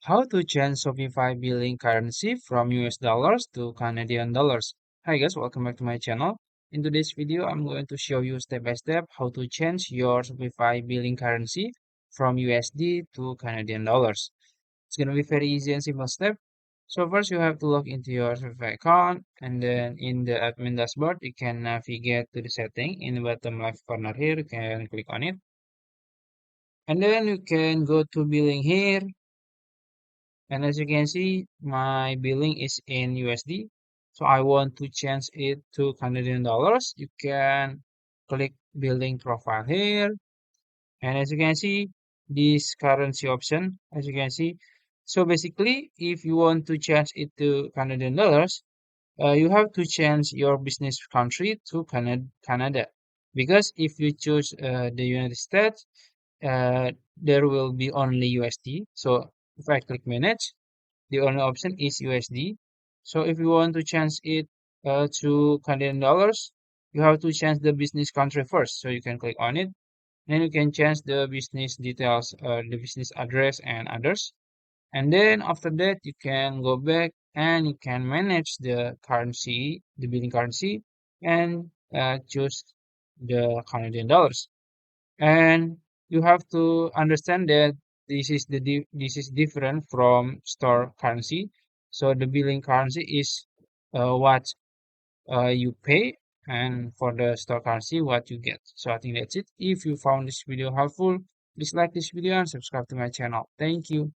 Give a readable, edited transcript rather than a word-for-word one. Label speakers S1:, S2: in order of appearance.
S1: How to change Shopify billing currency from US dollars to Canadian dollars. Hi guys, welcome back to my channel. In today's video, I'm going to show you step by step how to change your Shopify billing currency from USD to Canadian dollars. It's going to be very easy and simple step. So first you have to log into your Shopify account, and then in the admin dashboard, you can navigate to the setting in the bottom left corner here. You can click on it. And then you can go to billing here. And as you can see, my billing is in USD. So I want to change it to Canadian dollars. You can click billing profile here. And as you can see, this currency option, as you can see. So basically, if you want to change it to Canadian dollars, you have to change your business country to Canada. Because if you choose the United States, there will be only USD. So if I click manage, the only option is USD. So if you want to change it to Canadian dollars, you have to change the business country first. So you can click on it. Then you can change the business details, the business address and others. And then after that, you can go back and you can manage the currency, the billing currency, and choose the Canadian dollars. And you have to understand that this is different from store currency. So the billing currency is what you pay, and for the store currency, what you get. So I think that's it. If you found this video helpful, please like this video and subscribe to my channel. Thank you.